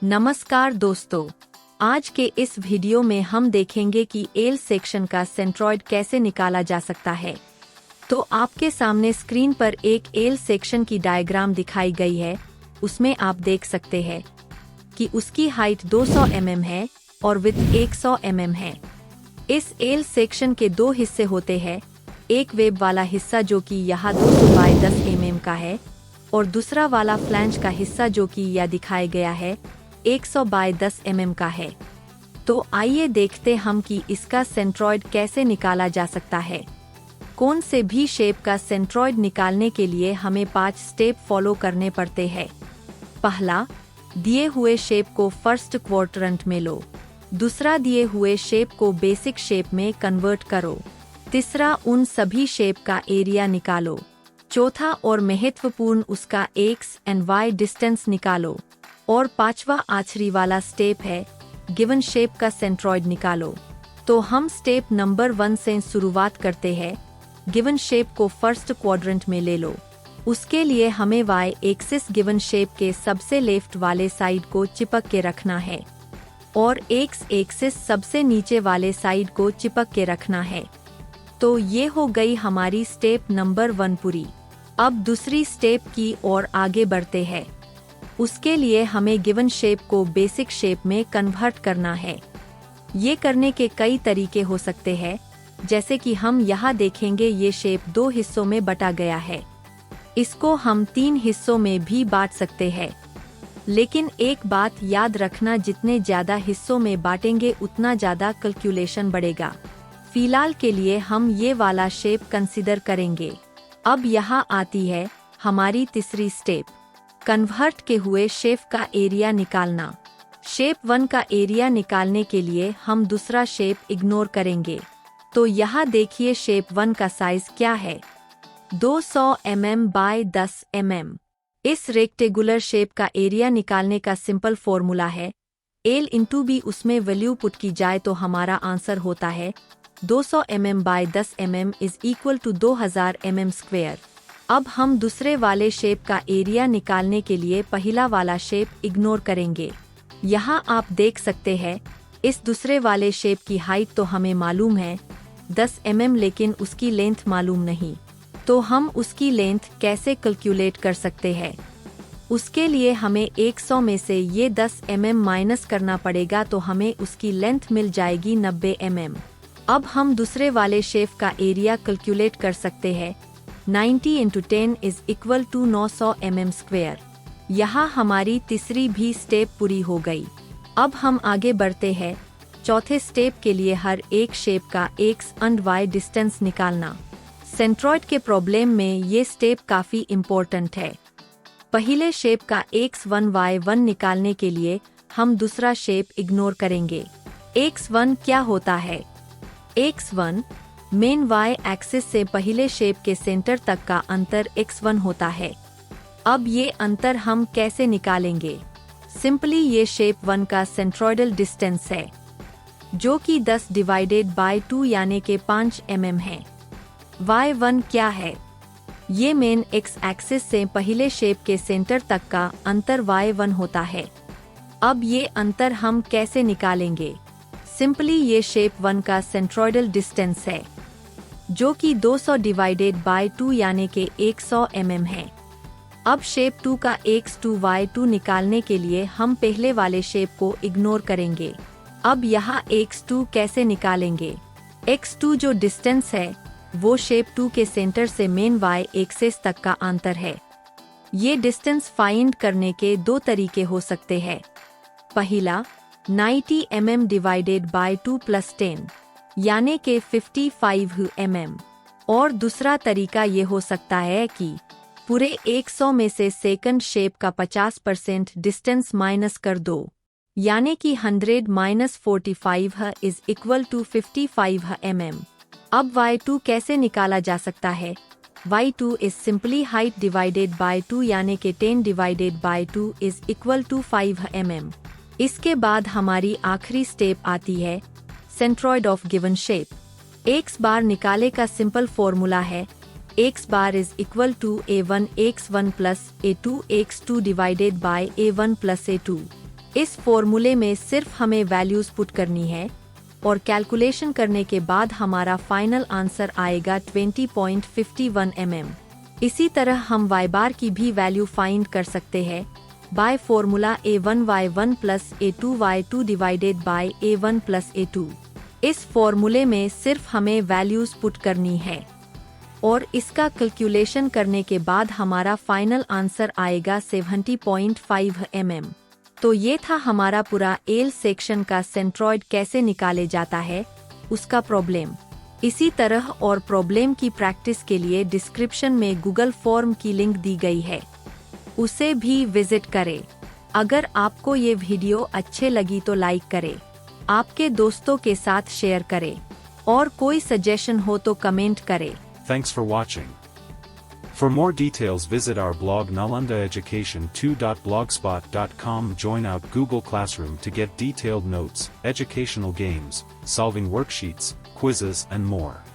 नमस्कार दोस्तों, आज के इस वीडियो में हम देखेंगे कि एल सेक्शन का सेंट्रॉइड कैसे निकाला जा सकता है। तो आपके सामने स्क्रीन पर एक एल सेक्शन की डायग्राम दिखाई गई है। उसमें आप देख सकते हैं कि उसकी हाइट 200 mm है और विड्थ 100 mm है। इस एल सेक्शन के दो हिस्से होते हैं, एक वेब वाला हिस्सा जो कि यहाँ 200 बाय 10 mm का है और दूसरा वाला फ्लैंज का हिस्सा जो कि यह दिखाया गया है 100 बाय 10 mm का है। तो आइए देखते हम कि इसका सेंट्रॉइड कैसे निकाला जा सकता है। कौन से भी शेप का सेंट्रॉइड निकालने के लिए हमें 5 स्टेप फॉलो करने पड़ते हैं। पहला, दिए हुए शेप को फर्स्ट क्वाड्रेंट में लो। दूसरा, दिए हुए शेप को बेसिक शेप में कन्वर्ट करो। तीसरा, उन सभी शेप का एरिया निकालो। चौथा और महत्वपूर्ण, उसका एक्स एंड वाई डिस्टेंस निकालो। और पांचवा आखिरी वाला स्टेप है, गिवन शेप का सेंट्रॉइड निकालो। तो हम स्टेप नंबर 1 से शुरुआत करते हैं। गिवन शेप को फर्स्ट क्वाड्रेंट में ले लो। उसके लिए हमें वाई एक्सिस गिवन शेप के सबसे लेफ्ट वाले साइड को चिपक के रखना है और एक्स एक्सिस सबसे नीचे वाले साइड को चिपक के रखना है। तो ये हो गई हमारी स्टेप नंबर 1 पूरी। अब दूसरी स्टेप की ओर आगे बढ़ते हैं। उसके लिए हमें गिवन शेप को बेसिक शेप में कन्वर्ट करना है। ये करने के कई तरीके हो सकते हैं, जैसे कि हम यहाँ देखेंगे ये शेप 2 हिस्सों में बटा गया है। इसको हम 3 हिस्सों में भी बांट सकते हैं। लेकिन एक बात याद रखना, जितने ज्यादा हिस्सों में बांटेंगे उतना ज्यादा कैलकुलेशन बढ़ेगा। फिलहाल के लिए हम ये वाला शेप कंसीडर करेंगे। अब यहाँ आती है हमारी तीसरी स्टेप, कन्वर्ट के हुए शेप का एरिया निकालना। शेप 1 का एरिया निकालने के लिए हम दूसरा शेप इग्नोर करेंगे। तो यहाँ देखिए शेप 1 का साइज क्या है, 200 mm बाय 10 mm। इस रेक्टेगुलर शेप का एरिया निकालने का सिंपल फॉर्मूला है L इंटू B। उसमें वैल्यू पुट की जाए तो हमारा आंसर होता है 200 mm by 10 mm is equal to 2000 mm square. अब हम दूसरे वाले शेप का एरिया निकालने के लिए पहला वाला शेप इग्नोर करेंगे। यहाँ आप देख सकते हैं इस दूसरे वाले शेप की हाइट तो हमें मालूम है 10 mm, लेकिन उसकी लेंथ मालूम नहीं। तो हम उसकी लेंथ कैसे कैलकुलेट कर सकते हैं? उसके लिए हमें 100 में से ये 10 mm माइनस करना पड़ेगा, तो हमें उसकी लेंथ मिल जाएगी 90 mm। अब हम दूसरे वाले शेप का एरिया कैलकुलेट कर सकते हैं। 90 into 10 is equal to 900 mm square. यहाँ हमारी तीसरी भी स्टेप पूरी हो गई। अब हम आगे बढ़ते हैं। चौथे स्टेप के लिए हर एक शेप का एक्स एंड वाई डिस्टेंस निकालना। सेंट्रॉइड के प्रॉब्लम में ये स्टेप काफी इम्पोर्टेंट है। पहले शेप का x1 y1 निकालने के लिए हम दूसरा शेप इग्नोर करेंगे। x1 क्या होता है? x1 मेन y एक्सिस से पहले शेप के सेंटर तक का अंतर x1 होता है। अब ये अंतर हम कैसे निकालेंगे? सिंपली ये शेप 1 का सेंट्रॉइडल डिस्टेंस है, जो कि 10 डिवाइडेड बाय 2 यानी के 5 mm है। y1 क्या है? ये मेन x एक्सिस से पहले शेप के सेंटर तक का अंतर y1 होता है। अब ये अंतर हम कैसे निकालेंगे? सिंपली ये शेप 1 का सेंट्रॉइडल डिस्टेंस है, जो कि 200 डिवाइडेड बाय 2 यानी के 100 mm है। अब शेप 2 का x2 y2 निकालने के लिए हम पहले वाले शेप को इग्नोर करेंगे। अब यहाँ x2 कैसे निकालेंगे? x2 जो डिस्टेंस है वो शेप 2 के सेंटर से मेन y एक्सिस तक का अंतर है। ये डिस्टेंस फाइंड करने के 2 तरीके हो सकते हैं। पहला, 90 mm डिवाइडेड बाय 2 प्लस 10 यानी के 55 mm। और दूसरा तरीका ये हो सकता है कि पूरे 100 में से सेकंड शेप का 50% डिस्टेंस माइनस कर दो, यानी कि 100 minus 45 is equal to 55 mm। अब y2 कैसे निकाला जा सकता है? y2 is simply height divided by 2 यानी के 10 divided by 2 is equal to 5 mm। इसके बाद हमारी आखिरी स्टेप आती है centroid of given shape. x bar निकाले का सिंपल फॉर्मूला है x bar is equal to a1 x1 plus a2 x2 divided by a1 plus a2। इस फॉर्मूले में सिर्फ हमें वैल्यूज पुट करनी है और कैलकुलेशन करने के बाद हमारा फाइनल आंसर आएगा 20.51 mm। इसी तरह हम y बार की भी वैल्यू फाइंड कर सकते हैं by formula a1y1 plus a2y2 divided by a1 plus a2। इस फॉर्मूले में सिर्फ हमें वैल्यूज पुट करनी है और इसका कैलकुलेशन करने के बाद हमारा फाइनल आंसर आएगा 70.5 mm। तो ये था हमारा पूरा एल सेक्शन का सेंट्रॉइड कैसे निकाले जाता है उसका प्रॉब्लम। इसी तरह और प्रॉब्लम की प्रैक्टिस के लिए डिस्क्रिप्शन में गूगल फॉर्म की लिंक दी गई है, उसे भी विजिट करें। अगर आपको ये वीडियो अच्छे लगी तो लाइक करें, आपके दोस्तों के साथ शेयर करें और कोई सजेशन हो तो कमेंट करें। Thanks for watching. For more details visit our blog nalandaeducation2.blogspot.com. Join out Google Classroom to get detailed notes, educational games, solving worksheets, quizzes and more.